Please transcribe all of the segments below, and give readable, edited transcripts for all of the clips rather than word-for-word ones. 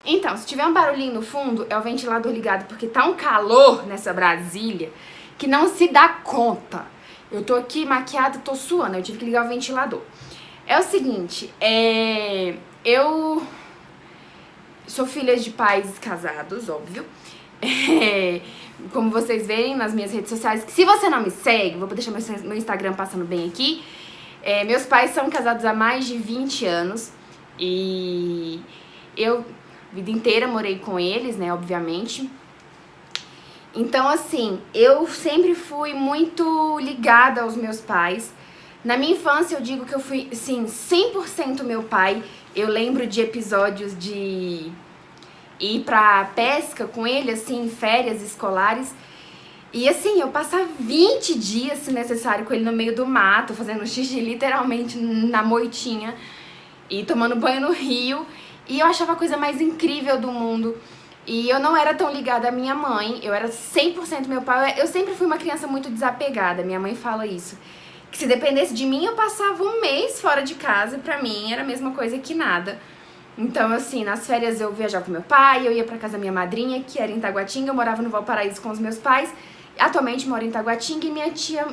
Então, se tiver um barulhinho no fundo, é o ventilador ligado, porque tá um calor nessa Brasília que não se dá conta. Eu tô aqui maquiada, tô suando, eu tive que ligar o ventilador. É o seguinte, eu sou filha de pais casados, óbvio. Como vocês veem nas minhas redes sociais, se você não me segue, vou deixar meu Instagram passando bem aqui. Meus pais são casados há mais de 20 anos e eu, a vida inteira, morei com eles, né, obviamente. Então, assim, eu sempre fui muito ligada aos meus pais. Na minha infância, eu digo que eu fui, assim, 100% meu pai. Eu lembro de episódios de ir pra pesca com ele, assim, férias escolares. E assim, eu passava 20 dias, se necessário, com ele no meio do mato, fazendo xixi literalmente na moitinha e tomando banho no rio. E eu achava a coisa mais incrível do mundo. E eu não era tão ligada à minha mãe, eu era 100% meu pai. Eu sempre fui uma criança muito desapegada, minha mãe fala isso. Que se dependesse de mim, eu passava um mês fora de casa e pra mim era a mesma coisa que nada. Então, assim, nas férias eu viajava com meu pai, eu ia pra casa da minha madrinha, que era em Taguatinga, eu morava no Valparaíso com os meus pais. Atualmente moro em Taguatinga e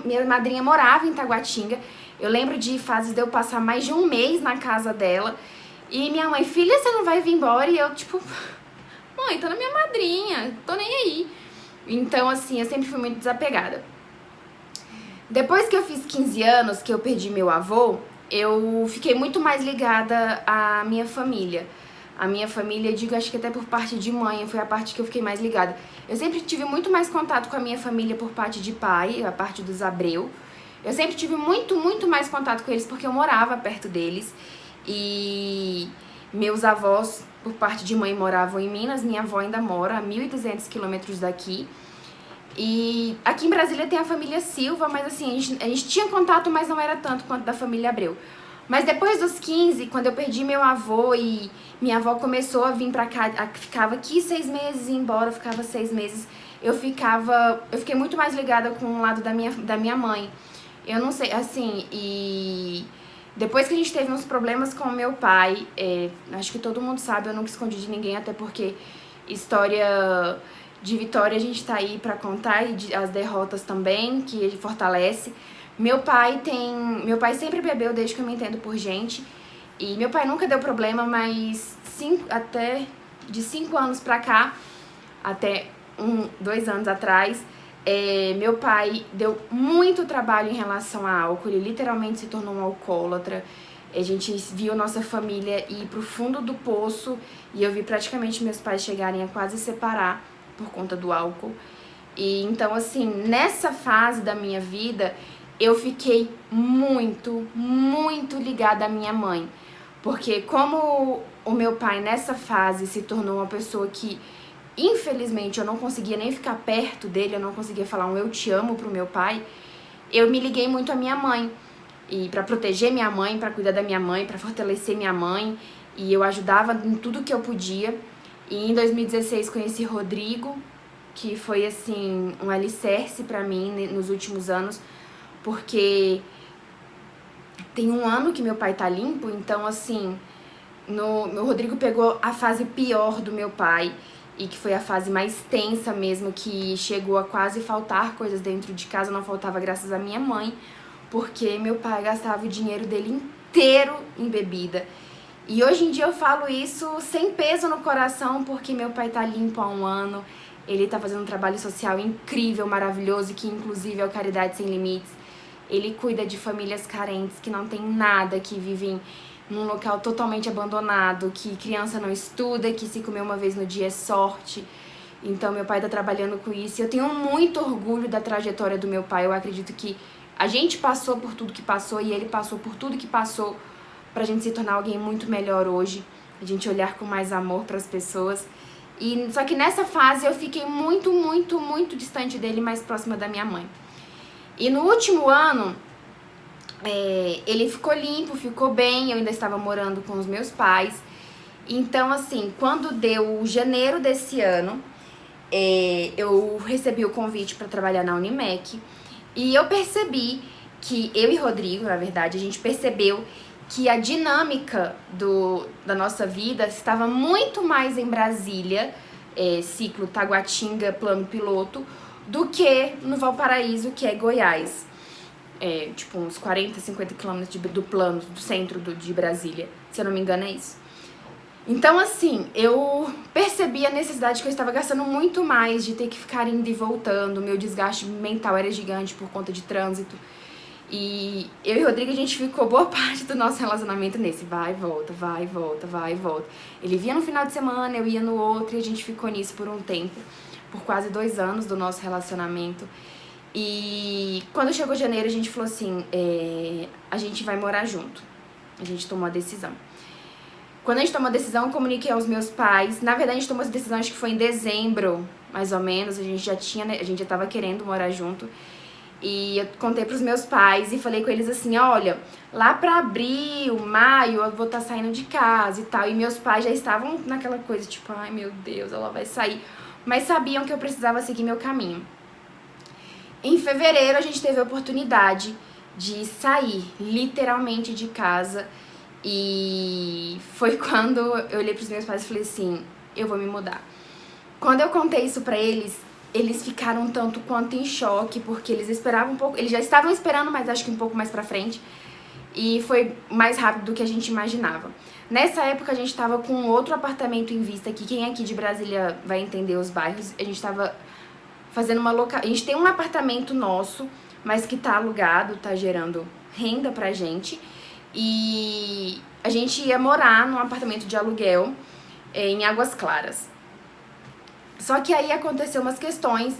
minha madrinha morava em Taguatinga. Eu lembro de fases de eu passar mais de um mês na casa dela. E minha mãe, filha, você não vai vir embora? E eu, tipo, mãe, tô na minha madrinha, tô nem aí. Então, assim, eu sempre fui muito desapegada. Depois que eu fiz 15 anos, que eu perdi meu avô, eu fiquei muito mais ligada à minha família. A minha família, digo, acho que até por parte de mãe, foi a parte que eu fiquei mais ligada. Eu sempre tive muito mais contato com a minha família por parte de pai, a parte dos Abreu. Eu sempre tive muito mais contato com eles porque eu morava perto deles. E meus avós, por parte de mãe, moravam em Minas. Minha avó ainda mora a 1.200 quilômetros daqui. E aqui em Brasília tem a família Silva, mas assim, a gente tinha contato, mas não era tanto quanto da família Abreu. Mas depois dos 15, quando eu perdi meu avô e minha avó começou a vir pra cá, ficava aqui 6 meses e ia embora, ficava 6 meses, eu fiquei muito mais ligada com o lado da minha mãe. Eu não sei, assim, e depois que a gente teve uns problemas com o meu pai, acho que todo mundo sabe, eu nunca escondi de ninguém, até porque história de vitória a gente tá aí pra contar, e as derrotas também, que ele fortalece. Meu pai sempre bebeu desde que eu me entendo por gente. E meu pai nunca deu problema, mas até de 5 anos pra cá, até 2 anos atrás, meu pai deu muito trabalho em relação a álcool. Ele literalmente se tornou um alcoólatra. A gente viu nossa família ir pro fundo do poço e eu vi praticamente meus pais chegarem a quase separar por conta do álcool. E então, assim, nessa fase da minha vida, eu fiquei muito ligada à minha mãe. Porque como o meu pai nessa fase se tornou uma pessoa que, infelizmente, eu não conseguia nem ficar perto dele, eu não conseguia falar um eu te amo pro meu pai, eu me liguei muito à minha mãe. E pra proteger minha mãe, pra cuidar da minha mãe, pra fortalecer minha mãe. E eu ajudava em tudo que eu podia. E em 2016 conheci Rodrigo, que foi, assim, um alicerce pra mim nos últimos anos. Porque tem 1 ano que meu pai tá limpo, então, assim, meu Rodrigo pegou a fase pior do meu pai, e que foi a fase mais tensa mesmo, que chegou a quase faltar coisas dentro de casa, não faltava graças à minha mãe, porque meu pai gastava o dinheiro dele inteiro em bebida. E hoje em dia eu falo isso sem peso no coração, porque meu pai tá limpo há 1 ano, ele tá fazendo um trabalho social incrível, maravilhoso, que inclusive é o Caridade Sem Limites. Ele cuida de famílias carentes que não tem nada, que vivem num local totalmente abandonado, que criança não estuda, que se comer uma vez no dia é sorte. Então meu pai tá trabalhando com isso. Eu tenho muito orgulho da trajetória do meu pai. Eu acredito que a gente passou por tudo que passou e ele passou por tudo que passou pra gente se tornar alguém muito melhor hoje. A gente olhar com mais amor pras pessoas. Só que nessa fase eu fiquei muito distante dele, mais próxima da minha mãe. E no último ano, ele ficou limpo, ficou bem, eu ainda estava morando com os meus pais. Então, assim, quando deu janeiro desse ano, eu recebi o convite para trabalhar na Unimed. E eu percebi que, eu e Rodrigo, na verdade, a gente percebeu que a dinâmica da nossa vida estava muito mais em Brasília, ciclo Taguatinga, plano piloto, do que no Valparaíso, que é Goiás. Tipo uns 40, 50 quilômetros do plano, do centro de Brasília. Se eu não me engano, é isso. Então, assim, eu percebi a necessidade que eu estava gastando muito mais de ter que ficar indo e voltando. Meu desgaste mental era gigante por conta de trânsito. E eu e o Rodrigo, a gente ficou boa parte do nosso relacionamento nesse vai e volta, vai e volta, vai e volta. Ele vinha no final de semana, eu ia no outro, e a gente ficou nisso por um tempo, por quase 2 anos do nosso relacionamento. E quando chegou janeiro, a gente falou assim, a gente vai morar junto. A gente tomou a decisão. Quando a gente tomou a decisão, eu comuniquei aos meus pais. Na verdade, a gente tomou essa decisão, acho que foi em dezembro, mais ou menos. A gente já tava querendo morar junto. E eu contei pros meus pais e falei com eles assim, olha, lá pra abril, maio, eu vou estar saindo de casa e tal. E meus pais já estavam naquela coisa, tipo, ai meu Deus, ela vai sair. Mas sabiam que eu precisava seguir meu caminho. Em fevereiro, a gente teve a oportunidade de sair, literalmente, de casa. E foi quando eu olhei pros meus pais e falei assim, eu vou me mudar. Quando eu contei isso pra eles, eles ficaram um tanto quanto em choque, porque eles esperavam um pouco, eles já estavam esperando, mas acho que um pouco mais pra frente, e foi mais rápido do que a gente imaginava. Nessa época a gente tava com outro apartamento em vista, que quem é aqui de Brasília vai entender os bairros, a gente tava fazendo a gente tem um apartamento nosso, mas que tá alugado, tá gerando renda pra gente, e a gente ia morar num apartamento de aluguel em Águas Claras. Só que aí aconteceu umas questões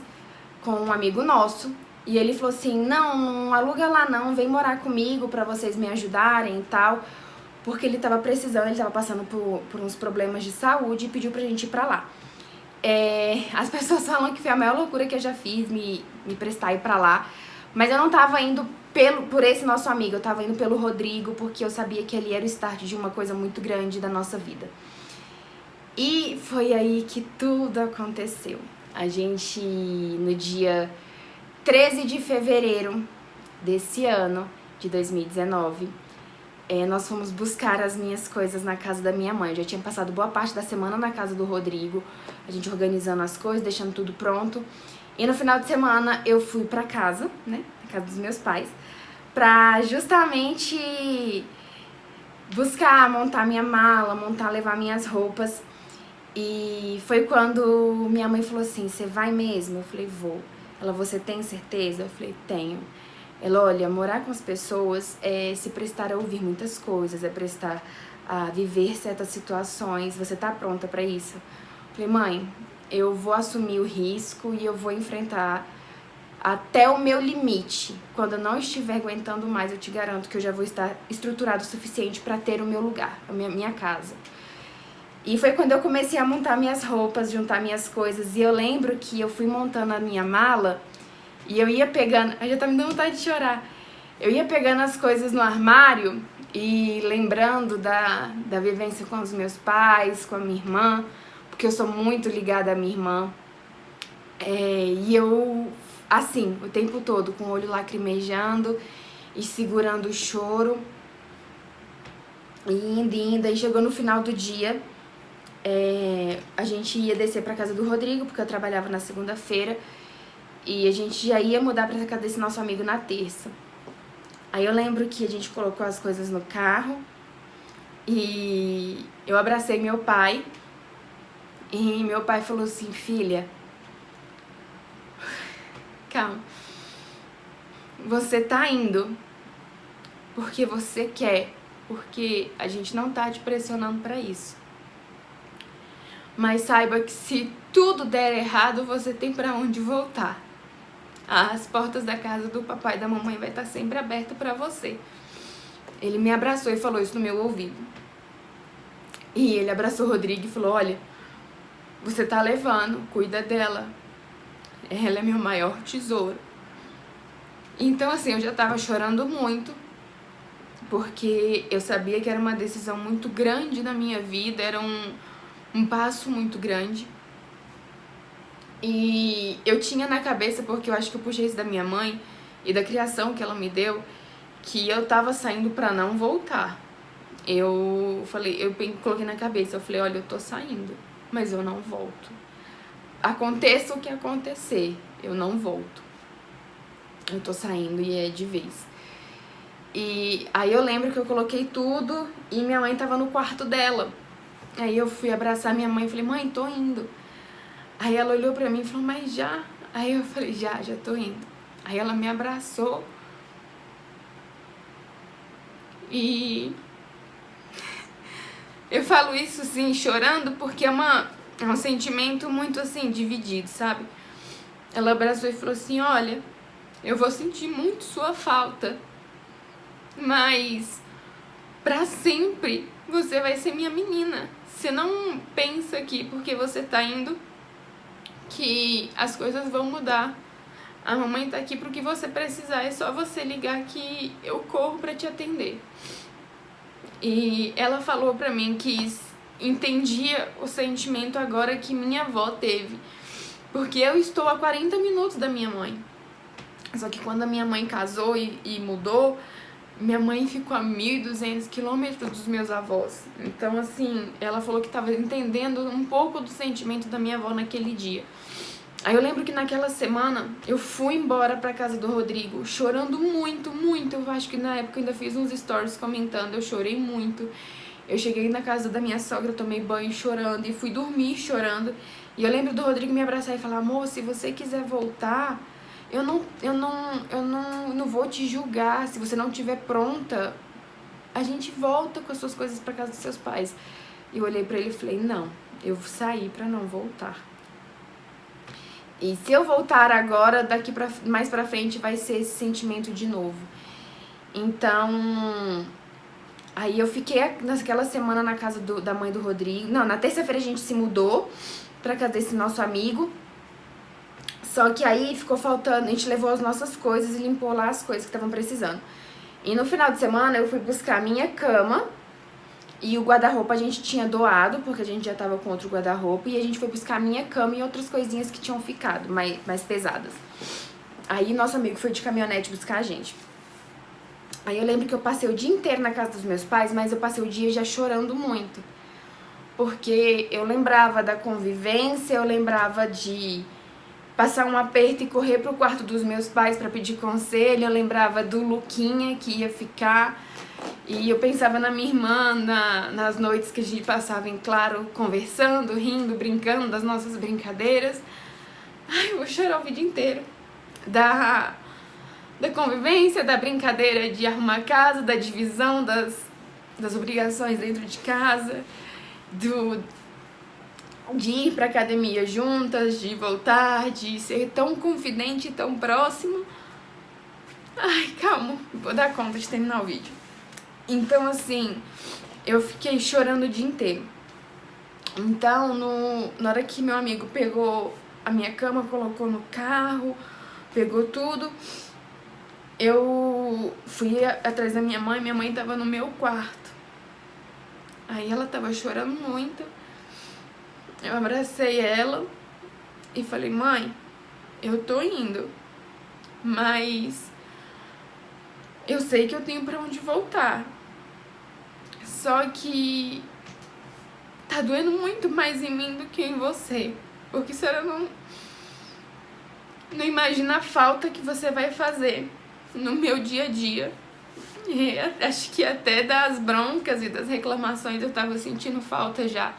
com um amigo nosso, e ele falou assim, não aluga lá não, vem morar comigo pra vocês me ajudarem e tal, porque ele tava precisando, ele tava passando por uns problemas de saúde e pediu pra gente ir pra lá. As pessoas falam que foi a maior loucura que eu já fiz, me prestar ir pra lá, mas eu não tava indo por esse nosso amigo, eu tava indo pelo Rodrigo, porque eu sabia que ali era o start de uma coisa muito grande da nossa vida. E foi aí que tudo aconteceu. A gente, no dia 13 de fevereiro desse ano, de 2019, nós fomos buscar as minhas coisas na casa da minha mãe. Eu já tinha passado boa parte da semana na casa do Rodrigo, a gente organizando as coisas, deixando tudo pronto. E no final de semana eu fui pra casa, né, na casa dos meus pais, pra justamente buscar, montar minha mala, levar minhas roupas. E foi quando minha mãe falou assim, você vai mesmo? Eu falei, vou. Ela, você tem certeza? Eu falei, tenho. Ela, olha, morar com as pessoas é se prestar a ouvir muitas coisas, é prestar a viver certas situações, você tá pronta pra isso? Eu falei, mãe, eu vou assumir o risco e eu vou enfrentar até o meu limite. Quando eu não estiver aguentando mais, eu te garanto que eu já vou estar estruturado o suficiente pra ter o meu lugar, a minha casa. E foi quando eu comecei a montar minhas roupas, juntar minhas coisas. E eu lembro que eu fui montando a minha mala e eu ia pegando... Ai, já tá me dando vontade de chorar. Eu ia pegando as coisas no armário e lembrando da vivência com os meus pais, com a minha irmã, porque eu sou muito ligada à minha irmã. E eu, assim, o tempo todo, com o olho lacrimejando e segurando o choro. E indo, e chegou no final do dia... a gente ia descer pra casa do Rodrigo, porque eu trabalhava na segunda-feira, e a gente já ia mudar pra casa desse nosso amigo na terça. Aí eu lembro que a gente colocou as coisas no carro, e eu abracei meu pai, e meu pai falou assim, filha, calma, você tá indo porque você quer, porque a gente não tá te pressionando pra isso. Mas saiba que se tudo der errado, você tem pra onde voltar. As portas da casa do papai e da mamãe vai estar sempre abertas pra você. Ele me abraçou e falou isso no meu ouvido. E ele abraçou o Rodrigo e falou, olha, você tá levando, cuida dela. Ela é meu maior tesouro. Então, assim, eu já tava chorando muito, porque eu sabia que era uma decisão muito grande na minha vida, era um passo muito grande. E eu tinha na cabeça, porque eu acho que eu puxei isso da minha mãe e da criação que ela me deu, que eu tava saindo pra não voltar. eu coloquei na cabeça, eu falei, olha, eu tô saindo, mas eu não volto. Aconteça o que acontecer, eu não volto. Eu tô saindo e é de vez. E aí eu lembro que eu coloquei tudo e minha mãe tava no quarto dela. Aí eu fui abraçar minha mãe e falei, mãe, tô indo. Aí ela olhou pra mim e falou, mas já? Aí eu falei, já tô indo. Aí ela me abraçou. E eu falo isso assim, chorando, porque é um sentimento muito assim, dividido, sabe? Ela abraçou e falou assim, olha, eu vou sentir muito sua falta, mas pra sempre você vai ser minha menina. Você não pensa que porque você tá indo que as coisas vão mudar. A mamãe tá aqui pro que você precisar, é só você ligar que eu corro pra te atender. E ela falou pra mim que entendia o sentimento agora que minha avó teve, porque eu estou a 40 minutos da minha mãe. Só que quando a minha mãe casou e mudou, minha mãe ficou a 1.200 quilômetros dos meus avós. Então, assim, ela falou que estava entendendo um pouco do sentimento da minha avó naquele dia. Aí eu lembro que naquela semana eu fui embora pra casa do Rodrigo, chorando muito, muito. Eu acho que na época eu ainda fiz uns stories comentando, eu chorei muito. Eu cheguei na casa da minha sogra, tomei banho chorando e fui dormir chorando. E eu lembro do Rodrigo me abraçar e falar, amor, se você quiser voltar, eu não vou te julgar. Se você não estiver pronta, a gente volta com as suas coisas pra casa dos seus pais. E eu olhei pra ele e falei, não, eu saí pra não voltar. E se eu voltar agora, mais pra frente vai ser esse sentimento de novo. Então, aí eu fiquei naquela semana na casa da mãe do Rodrigo. Não, na terça-feira a gente se mudou pra casa desse nosso amigo. Só que aí ficou faltando, a gente levou as nossas coisas e limpou lá as coisas que estavam precisando. E no final de semana eu fui buscar a minha cama e o guarda-roupa a gente tinha doado, porque a gente já tava com outro guarda-roupa. E a gente foi buscar a minha cama e outras coisinhas que tinham ficado, mais pesadas. Aí nosso amigo foi de caminhonete buscar a gente. Aí eu lembro que eu passei o dia inteiro na casa dos meus pais, mas eu passei o dia já chorando muito. Porque eu lembrava da convivência, eu lembrava de passar um aperto e correr pro quarto dos meus pais pra pedir conselho. Eu lembrava do Luquinha que ia ficar. E eu pensava na minha irmã, nas noites que a gente passava em claro, conversando, rindo, brincando das nossas brincadeiras. Ai, eu vou chorar o vídeo inteiro. Da convivência, da brincadeira de arrumar casa, da divisão das obrigações dentro de casa, de ir pra academia juntas, de voltar, de ser tão confidente e tão próximo. Ai, calma, vou dar conta de terminar o vídeo. Então, assim, eu fiquei chorando o dia inteiro. Então, na hora que meu amigo pegou a minha cama, colocou no carro, pegou tudo, eu fui atrás da minha mãe tava no meu quarto. Aí ela tava chorando muito. Eu abracei ela e falei, mãe, eu tô indo, mas eu sei que eu tenho pra onde voltar. Só que tá doendo muito mais em mim do que em você. Porque a senhora não imagina a falta que você vai fazer no meu dia a dia. E acho que até das broncas e das reclamações eu tava sentindo falta já.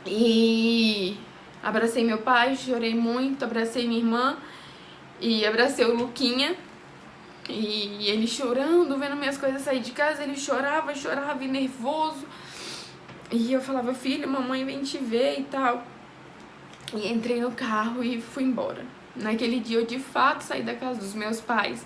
E abracei meu pai, chorei muito, abracei minha irmã e abracei o Luquinha. E ele chorando, vendo minhas coisas sair de casa, ele chorava e nervoso. E eu falava, filho, mamãe vem te ver e tal. E entrei no carro e fui embora. Naquele dia eu de fato saí da casa dos meus pais.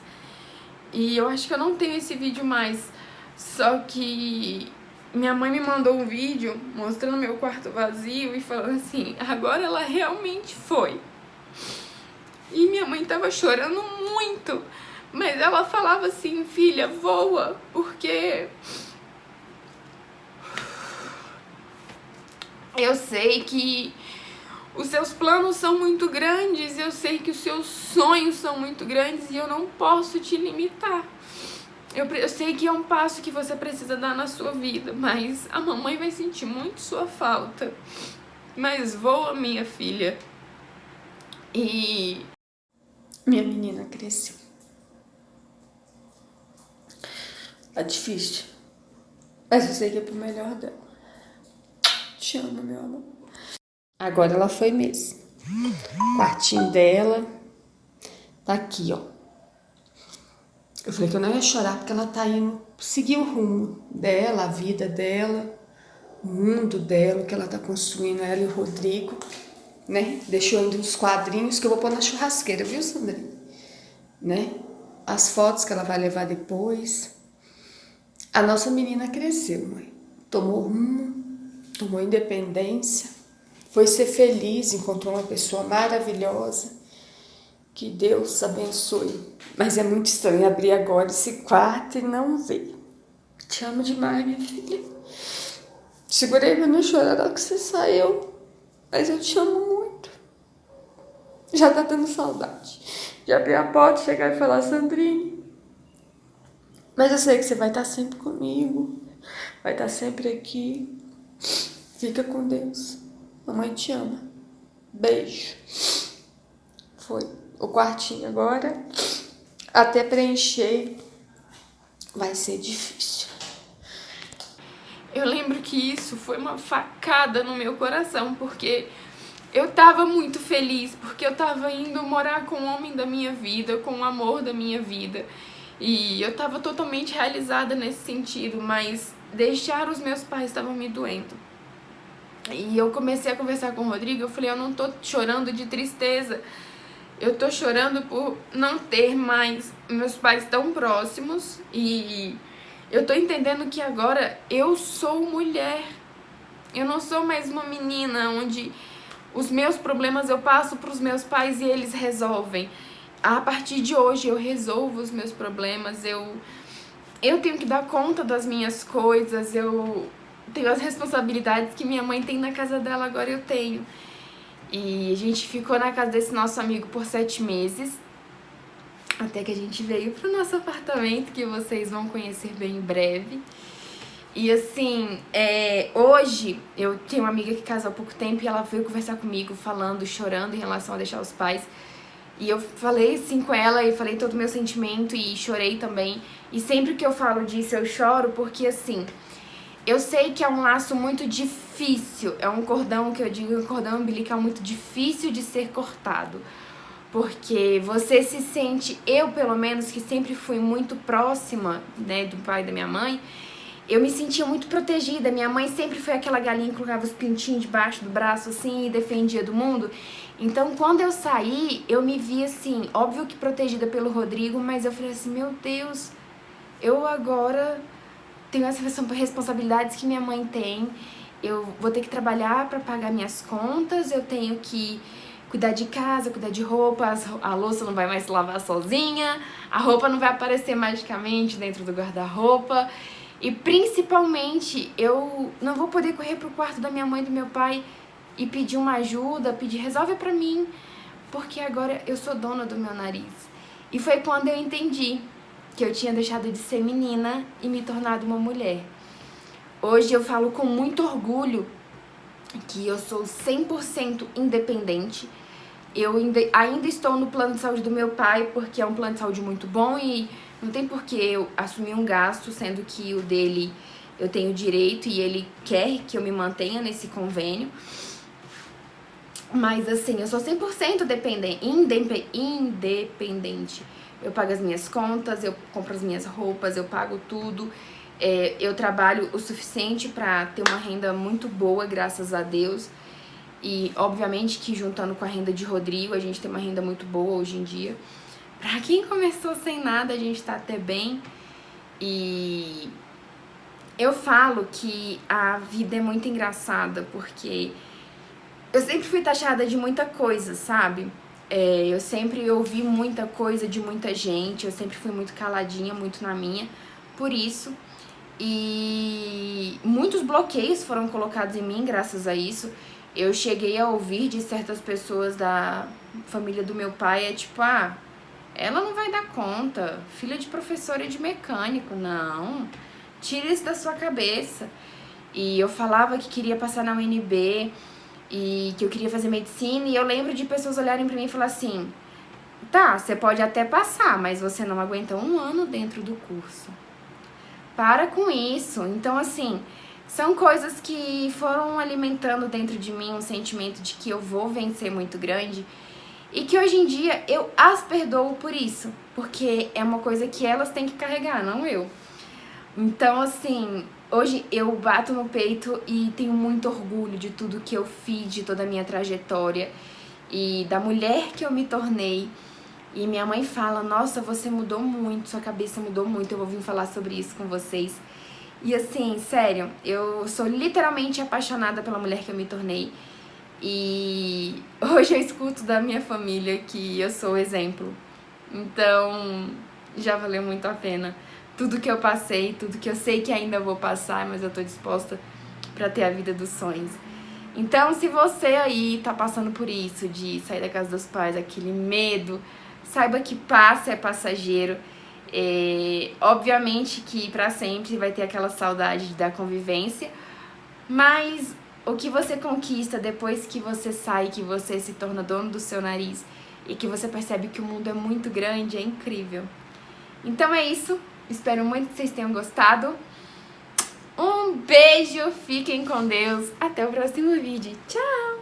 E eu acho que eu não tenho esse vídeo mais. Só que minha mãe me mandou um vídeo mostrando meu quarto vazio e falando assim, agora ela realmente foi. E minha mãe tava chorando muito. Mas ela falava assim, filha, voa, porque eu sei que os seus planos são muito grandes, eu sei que os seus sonhos são muito grandes e eu não posso te limitar. Eu sei que é um passo que você precisa dar na sua vida, mas a mamãe vai sentir muito sua falta. Mas voa, minha filha. E minha menina cresceu. Tá difícil, mas eu sei que é pro melhor dela. Te amo, meu amor. Agora ela foi mesmo. O quartinho dela tá aqui, ó. Eu falei que eu não ia chorar porque ela tá indo seguir o rumo dela, a vida dela, o mundo dela, o que ela tá construindo, ela e o Rodrigo, né? Deixou ainda uns quadrinhos que eu vou pôr na churrasqueira, viu, Sandrinha? Né? As fotos que ela vai levar depois. A nossa menina cresceu, mãe. Tomou rumo, tomou independência, foi ser feliz, encontrou uma pessoa maravilhosa. Que Deus abençoe. Mas é muito estranho abrir agora esse quarto e não ver. Te amo demais, minha filha. Segurei pra não chorar na hora que você saiu. Mas eu te amo muito. Já tá dando saudade de abrir a porta, chegar e falar, Sandrine. Mas eu sei que você vai estar sempre comigo. Vai estar sempre aqui. Fica com Deus. Mamãe te ama. Beijo. Foi o quartinho agora. Até preencher vai ser difícil. Eu lembro que isso foi uma facada no meu coração, porque eu tava muito feliz, porque eu tava indo morar com o homem da minha vida, com o amor da minha vida. E eu tava totalmente realizada nesse sentido, mas deixar os meus pais estava me doendo. E eu comecei a conversar com o Rodrigo, eu falei, eu não tô chorando de tristeza, eu tô chorando por não ter mais meus pais tão próximos e eu tô entendendo que agora eu sou mulher. Eu não sou mais uma menina onde os meus problemas eu passo pros meus pais e eles resolvem. A partir de hoje eu resolvo os meus problemas, eu tenho que dar conta das minhas coisas, eu tenho as responsabilidades que minha mãe tem na casa dela, agora eu tenho. E a gente ficou na casa desse nosso amigo por 7 meses, até que a gente veio pro nosso apartamento, que vocês vão conhecer bem em breve. E assim, hoje eu tenho uma amiga que casou há pouco tempo e ela veio conversar comigo, falando, chorando em relação a deixar os pais. E eu falei assim com ela e falei todo o meu sentimento e chorei também. E sempre que eu falo disso eu choro porque assim, eu sei que é um laço muito difícil, é um cordão que eu digo, um cordão umbilical muito difícil de ser cortado. Porque você se sente, eu pelo menos, que sempre fui muito próxima, né, do pai e da minha mãe, eu me sentia muito protegida. Minha mãe sempre foi aquela galinha que colocava os pintinhos debaixo do braço assim e defendia do mundo. Então quando eu saí, eu me vi assim, óbvio que protegida pelo Rodrigo, mas eu falei assim, meu Deus, eu agora tenho essas responsabilidades que minha mãe tem, eu vou ter que trabalhar para pagar minhas contas, eu tenho que cuidar de casa, cuidar de roupa, a louça não vai mais se lavar sozinha, a roupa não vai aparecer magicamente dentro do guarda-roupa. E principalmente, eu não vou poder correr pro quarto da minha mãe e do meu pai e pedir uma ajuda, resolve pra mim, porque agora eu sou dona do meu nariz. E foi quando eu entendi que eu tinha deixado de ser menina e me tornado uma mulher. Hoje eu falo com muito orgulho que eu sou 100% independente. Eu ainda estou no plano de saúde do meu pai, porque é um plano de saúde muito bom e não tem por que eu assumir um gasto, sendo que o dele eu tenho direito e ele quer que eu me mantenha nesse convênio. Mas assim, eu sou 100% independente. Eu pago as minhas contas, eu compro as minhas roupas, eu pago tudo. Eu trabalho o suficiente para ter uma renda muito boa, graças a Deus. E obviamente que juntando com a renda de Rodrigo, a gente tem uma renda muito boa hoje em dia. Pra quem começou sem nada, a gente tá até bem. E eu falo que a vida é muito engraçada, porque eu sempre fui taxada de muita coisa, sabe? Eu sempre ouvi muita coisa de muita gente, eu sempre fui muito caladinha, muito na minha, por isso. E muitos bloqueios foram colocados em mim graças a isso. Eu cheguei a ouvir de certas pessoas da família do meu pai, ela não vai dar conta, filha de professora e de mecânico, não, tira isso da sua cabeça. E eu falava que queria passar na UNB e que eu queria fazer medicina, e eu lembro de pessoas olharem pra mim e falar assim, tá, você pode até passar, mas você não aguenta 1 ano dentro do curso. Para com isso. Então, assim, são coisas que foram alimentando dentro de mim um sentimento de que eu vou vencer muito grande e que hoje em dia eu as perdoo por isso, porque é uma coisa que elas têm que carregar, não eu. Então, assim, hoje eu bato no peito e tenho muito orgulho de tudo que eu fiz, de toda a minha trajetória e da mulher que eu me tornei. E minha mãe fala, nossa, você mudou muito, sua cabeça mudou muito, eu vou vir falar sobre isso com vocês. E assim, sério, eu sou literalmente apaixonada pela mulher que eu me tornei. E hoje eu escuto da minha família que eu sou o exemplo. Então, já valeu muito a pena. Tudo que eu passei, tudo que eu sei que ainda vou passar, mas eu tô disposta pra ter a vida dos sonhos. Então, se você aí tá passando por isso, de sair da casa dos pais, aquele medo, saiba que passa, é passageiro. Obviamente que pra sempre vai ter aquela saudade da convivência, mas o que você conquista depois que você sai, que você se torna dono do seu nariz e que você percebe que o mundo é muito grande, é incrível. Então é isso, espero muito que vocês tenham gostado. Um beijo, fiquem com Deus, até o próximo vídeo, tchau!